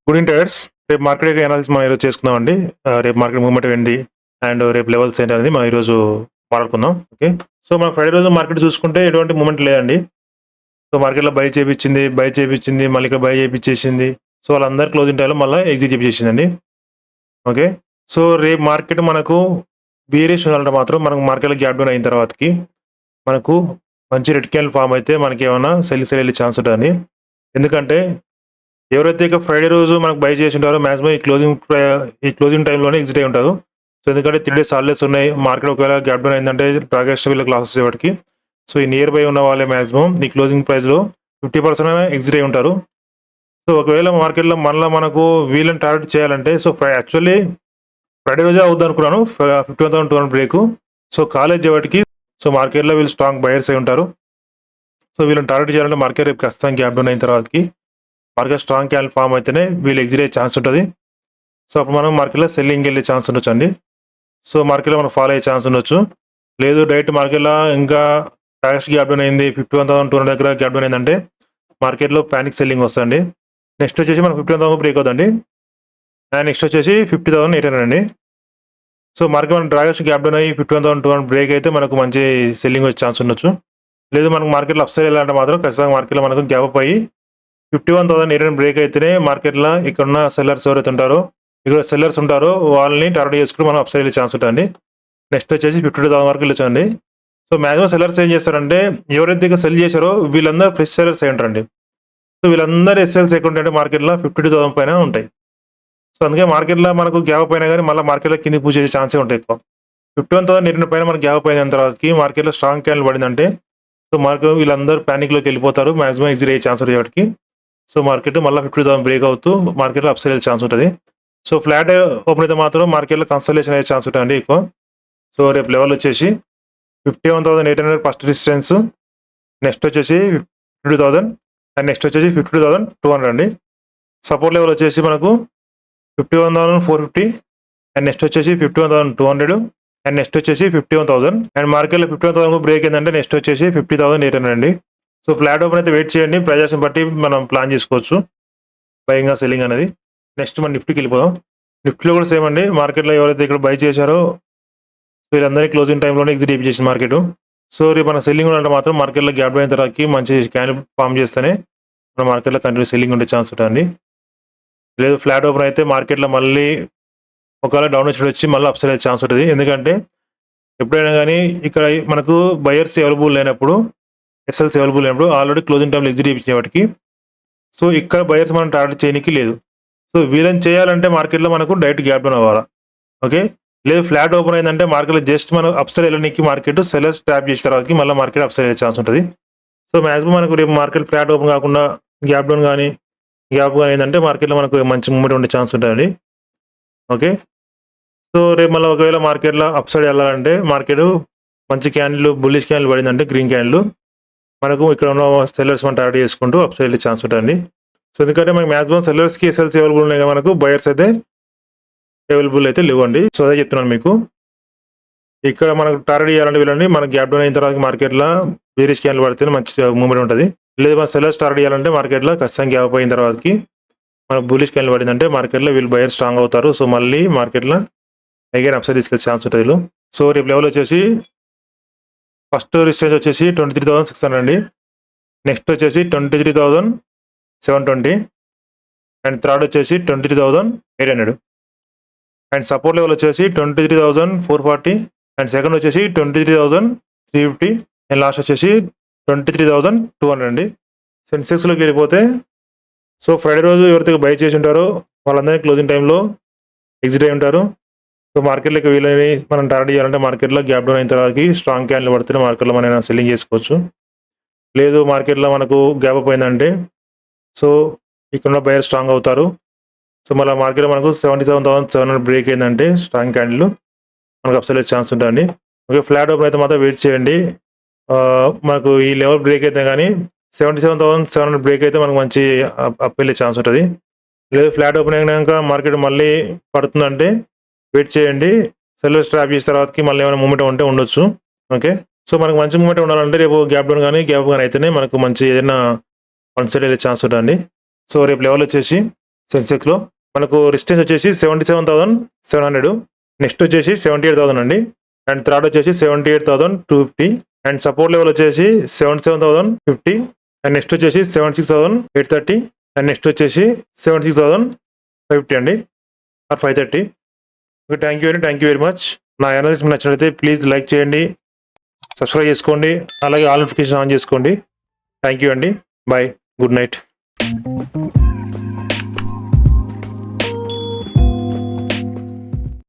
Good evening traders. రేపు market analysis మనం ఈరోజు చేసుకుందామండి. రేపు మార్కెట్ మూవ్‌మెంట్ ఏంటి? అండ్ రేపు లెవెల్స్ ఏంటి అనేది మనం ఈరోజు మాట్లాడుకుందాం. ఓకే. సో మనం ఫ్రైడే రోజు మార్కెట్ చూసుకుంటే ఎటువంటి మూవ్‌మెంట్ లేదండి. సో మార్కెట్‌లో బై చేపిచ్చింది, మళ్ళీ ఇక్కడ బై చేపిచ్చేసింది. సో వాళ్ళందరూ క్లోజింగ్ టైమ్‌లో మళ్ళా ఎగ్జిట్ చేపిచ్చేసిందండి. ఓకే. సో రేపు మార్కెట్ మనకు బీరిష్ ఉండాలంటే మాత్రం మనకు మార్కెట్‌లో గ్యాప్ డౌన్ అయిన తర్వాతకి మనకు మంచి రెడ్ క్యాండిల్ ఫార్మ్ అయితే మనకేమన్నా సెల్ ఎళ్ళే ఛాన్స్ ఉంటదండి. ఎందుకంటే ఎవరైతే ఇక ఫ్రైడే రోజు మనకు బై చేసి ఉంటారో మాక్సిమం ఈ క్లోజింగ్ టైమ్‌లోనే ఎగ్జిట్ అయ్యి ఉంటారు. సో ఎందుకంటే 3 డేస్ హాలిడేస్ ఉన్నాయి. మార్కెట్ ఒకవేళ గ్యాప్ డౌన్ అయిందంటే ఆగస్ట్ వీళ్ళకి లాస్ వచ్చేవాటికి. సో ఈ నియర్ బై ఉన్న వాళ్ళే మాక్సిమం ఈ క్లోజింగ్ ప్రైస్‌లో 50% అయినా ఎగ్జిట్ అయ్యి ఉంటారు. సో ఒకవేళ మార్కెట్‌లో మళ్ళా మనకు వీళ్ళని టార్గెట్ చేయాలంటే సో యాక్చువల్లీ ఫ్రైడే రోజే అవుద్దనుకున్నాను. 51,200 బ్రేకు. సో కాలేజేపటికి సో మార్కెట్‌లో వీళ్ళు స్ట్రాంగ్ బయర్స్ అయి ఉంటారు. సో వీళ్ళని టార్గెట్ చేయాలంటే మార్కెట్ రేపు ఖచ్చితంగా గ్యాప్ డౌన్ అయిన తర్వాతకి మార్కెట్ స్ట్రాంగ్ క్యాండిల్ ఫార్మ్ అయితేనే వీళ్ళు ఎగ్జిట్ అయ్యే ఛాన్స్ ఉంటది. సో అప్పుడు మనం మార్కెట్‌లో సెల్లింగ్ ఎళ్ళే ఛాన్స్ ఉండొచ్చండి. సో మార్కెట్‌లో మనం ఫాలో అయ్యే ఛాన్స్ ఉండొచ్చు. లేదు డైరెక్ట్ మార్కెట్‌లో ఇంకా క్రాష్ గ్యాప్ డౌన్ అయింది. 51,200 దగ్గర గ్యాప్ డౌన్ అయిందంటే మార్కెట్‌లో పానిక్ సెల్లింగ్ వస్తదండి. నెక్స్ట్ వచ్చేసి మనకు 51,000 బ్రేక్ అవుతదండి. అండ్ నెక్స్ట్ వచ్చేసి 50,800 అండి. సో మార్కెట్ మనం డ్రాగేస్ట్ గ్యాప్ డౌన్ అయ్యి 51,200 బ్రేక్ అయితే మనకు మంచి సెల్లింగ్ వచ్చే ఛాన్స్ ఉండొచ్చు. లేదు మనకు మార్కెట్‌లో అప్ సైడ్ ఎళ్ళాలంటే మాత్రం ఖచ్చితంగా మార్కెట్‌లో మనకు గ్యాప్ అప్ అయ్యి 51,800 బ్రేక్ అయితేనే మార్కెట్‌లో ఇక్కడున్న సెల్లర్స్ ఎవరైతే ఉంటారో, ఇక్కడ సెల్లర్స్ ఉంటారో వాళ్ళని టార్గెట్ చేసుకొని మనం అప్ సైడ్ ఎళ్ళే ఛాన్స్ ఉంటదండి. నెక్స్ట్ వచ్చేసి 52,000 వరకు వెళ్ళొచ్చండి. సో మాక్సిమం సెల్లర్స్ ఏం చేస్తారంటే ఎవరైతే ఇక సెల్ చేశారో వీళ్ళందరూ ఫ్రెష్ సెల్లర్స్ అయి ఉంటారండి. సో వీళ్ళందరూ ఎస్ఎల్స్ ఎక్కువ ఉంటాయంటే మార్కెట్‌లో 52,000 పైన ఉంటాయి. సో అందుకే మార్కెట్‌లో మనకు గ్యాప్ అప్ అయినా గాని మళ్ళా మార్కెట్‌లో కిందకి పుష్ చేసే ఛాన్సే ఉంటాయి ఎక్కువ. 51,800 పైన మనకు గ్యాప్ అప్ అయిన తర్వాతకి మార్కెట్‌లో స్ట్రాంగ్ క్యాండిల్ పడిందంటే సో మార్కెట్ వీళ్ళందరూ పానిక్‌లోకి వెళ్ళిపోతారు. మాక్సిమం ఎగ్జిట్ అయ్యే ఛాన్స్ ఉంటాయి వాటికి. సో మార్కెట్ మళ్ళా 50,000 బ్రేక్ అవుతూ మార్కెట్‌లో అప్ సైడ్ ఎళ్ళే ఛాన్స్ ఉంటది. సో ఫ్లాట్ ఓపెన్ అయితే మాత్రం మార్కెట్‌లో కన్సల్టేషన్ అయ్యే ఛాన్స్ ఉంటాయండి ఎక్కువ. సో రేపు లెవెల్ వచ్చేసి 51,800 ఫస్ట్ రెసిస్టెన్స్. నెక్స్ట్ వచ్చేసి 52,000 అండ్ నెక్స్ట్ వచ్చేసి 52,200 అండి. సపోర్ట్ లెవెల్ వచ్చేసి మనకు 51,450 అండ్ నెక్స్ట్ వచ్చేసి 51,200 అండ్ నెక్స్ట్ వచ్చేసి 51,000 అండ్ మార్కెట్‌లో 51,000 బ్రేక్ అయిందంటే నెక్స్ట్ వచ్చేసి 50,800 అండి. సో ఫ్లాట్ ఓపెన్ అయితే వెయిట్ చేయండి. ప్రైజెస్‌ని బట్టి మనం ప్లాన్ చేసుకోవచ్చు. బయింగా, సెల్లింగ్ అనేది. నెక్స్ట్ మనం నిఫ్టీకెళ్ళిపోదాం. నిఫ్టీలో కూడా సేమ్ అండి. మార్కెట్‌లో ఎవరైతే ఇక్కడ బై చేశారో వీళ్ళందరినీ క్లోజింగ్ టైమ్‌లోనే ఎగ్జిట్ చేపిచ్చేసింది మార్కెటు. సో రేపు మన సెల్లింగ్ ఉంటే మాత్రం మార్కెట్‌లో గ్యాప్ డౌన్ అయిన తర్వాతకి మంచి క్యాండిల్ ఫార్మ్ చేస్తేనే మన మార్కెట్‌లో కంటిన్యూ సెల్లింగ్ ఉండే ఛాన్స్ ఉంటదండి. లేదు ఫ్లాట్ ఓపెన్ అయితే మార్కెట్‌లో మళ్ళీ ఒకవేళ డౌన్ వచ్చి మళ్ళీ అప్ సైడ్ అయ్యే ఛాన్స్ ఉంటది. ఎందుకంటే ఎప్పుడైనా గాని ఇక్కడ మనకు బయర్స్ అవైలబుల్ లేనప్పుడు, ఎస్ఎల్స్ అవైలబుల్ లేనప్పుడు ఆల్రెడీ క్లోజింగ్ టైమ్‌లో ఎగ్జిట్ చేపించే వాటికి సో ఇక్కడ బయర్స్ మనం టార్గెట్ చేయనీకి లేదు. సో వీళ్ళని చేయాలంటే మార్కెట్‌లో మనకు డైరెక్ట్ గ్యాప్ డౌన్ అవ్వాలా. ఓకే. లేదు ఫ్లాట్ ఓపెన్ అయిందంటే మార్కెట్‌లో జస్ట్ మనం అప్ సైడ్ ఎళ్ళనీకి మార్కెట్ సెల్లర్స్ ట్రాప్ చేసిన తర్వాతకి మళ్ళీ మార్కెట్ అప్ సైడ్ అయ్యే ఛాన్స్ ఉంటది. సో మాక్సిమం మనకు రేపు మార్కెట్ ఫ్లాట్ ఓపెన్ కాకుండా గ్యాప్ డౌన్ గాని, గ్యాప్ గాని అయిందంటే మార్కెట్‌లో మనకు మంచి మూవ్‌మెంట్ ఉండే ఛాన్స్ ఉంటదండి. ఓకే. సో రేపు మళ్ళీ ఒకవేళ మార్కెట్‌లో అప్ సైడ్ ఎళ్ళాలంటే మార్కెట్ మంచి క్యాండిల్ బుల్లిష్ క్యాండిల్ పడిందంటే గ్రీన్ క్యాండిల్ మనకు ఇక్కడ ఉన్న సెల్లర్స్ మనం టార్గెట్ చేసుకుంటూ అప్ సైడ్ ఎళ్ళే ఛాన్స్ ఉంటదండి. సో ఎందుకంటే మనకు మాక్సిమం సెల్లర్స్‌కి, ఎస్ఎల్‌సి అవైలబుల్ ఉన్నాయి కదా మనకు బయర్స్ అయితే అవైలబుల్ అయితే లేవండి. సో అదే చెప్తున్నాను మీకు. ఇక్కడ మనకు టార్గెట్ చేయాలంటే వీళ్ళని మనకు గ్యాప్ డౌన్ అయిన తర్వాత మార్కెట్‌లో బేరిష్ క్యాండిల్ పడితేనే మంచి మూవ్‌మెంట్ ఉంటది. లేదు మన సెల్లర్స్ టార్గెట్ చేయాలంటే మార్కెట్‌లో ఖచ్చితంగా గ్యాప్ అయిన తర్వాతకి మనకు బుల్లిష్ క్యాండిల్ పడిందంటే మార్కెట్‌లో వీళ్ళు బయర్స్ స్ట్రాంగ్ అవుతారు. సో మళ్ళీ మార్కెట్‌లో అగైన్ అప్ సైడ్ తీసుకెళ్ళే ఛాన్స్ ఉంటది వీళ్ళు. సో రేపు లెవెల్ వచ్చేసి ఫస్ట్ రెసిస్టెన్స్ వచ్చేసి 23,600 అండి. నెక్స్ట్ వచ్చేసి 23,720 అండ్ థర్డ్ వచ్చేసి 23,800 అండ్ సపోర్ట్ లెవెల్ వచ్చేసి 23,440 అండ్ సెకండ్ వచ్చేసి 23,350 అండ్ లాస్ట్ వచ్చేసి 23,200 అండి. సెన్సెక్స్‌లోకి వెళ్ళిపోతే సో ఫ్రైడే రోజు ఎవరైతే బై చేసి ఉంటారో వాళ్ళందరినీ క్లోజింగ్ టైమ్‌లో ఎగ్జిట్ అయ్యి ఉంటారు. సో మార్కెట్‌లోకి వీళ్ళని మనం టార్గెట్ చేయాలంటే మార్కెట్‌లో గ్యాప్ డౌన్ అయిన తర్వాతకి స్ట్రాంగ్ క్యాండిల్ పడితేనే మార్కెట్‌లో మనం సెల్లింగ్ చేసుకోవచ్చు. లేదు మార్కెట్‌లో మనకు గ్యాప్ అప్ అయిందంటే సో ఇక్కడున్న బయర్ స్ట్రాంగ్ అవుతారు. సో మళ్ళా మార్కెట్‌లో మనకు 77,700 బ్రేక్ అయిందంటే స్ట్రాంగ్ క్యాండిల్ మనకు అప్ సైడ్ వచ్చే ఛాన్స్ ఉంటదండి. ఓకే. ఫ్లాట్ ఓపెన్ అయితే మాత్రం వెయిట్ చేయండి. మనకు ఈ లెవెల్ బ్రేక్ అయితే గాని 77,700 బ్రేక్ అయితే మనకు మంచి అప్ వెళ్ళే ఛాన్స్ ఉంటది. లేదు ఫ్లాట్ ఓపెన్ అయినాక మార్కెట్ మళ్ళీ పడుతుందంటే వెయిట్ చేయండి. సెల్లర్స్ ట్రాప్ చేసిన తర్వాతకి మళ్ళీ ఏమైనా మూవ్‌మెంట్ ఉంటే ఉండొచ్చు. ఓకే. సో మనకు మంచి మూవ్‌మెంట్ ఉండాలంటే రేపు గ్యాప్ డౌన్ గాని, గ్యాప్ గాని అయితేనే మనకు మంచి ఏదైనా వన్ సైడ్ వెళ్ళే ఛాన్స్ ఉంటదండి. సో రేపు లెవెల్ వచ్చేసి సెన్సెక్స్లో మనకు రెసిస్టెన్స్ వచ్చేసి 77,700, నెక్స్ట్ వచ్చేసి 78,000 అండి, అండ్ థర్డ్ వచ్చేసి 78,250, అండ్ సపోర్ట్ లెవెల్ వచ్చేసి 77,050, అండ్ నెక్స్ట్ వచ్చేసి 76,830, అండ్ నెక్స్ట్ వచ్చేసి 76,550 అండి, or 530. Okay, thank you very much. నా అనాలిసిస్ మీకు నచ్చినట్లయితే ప్లీజ్ లైక్ చేయండి, సబ్స్క్రైబ్ చేసుకోండి, అలాగే ఆల్ నోటిఫికేషన్ ఆన్ చేసుకోండి. థ్యాంక్ యూ అండి, బాయ్, గుడ్ నైట్.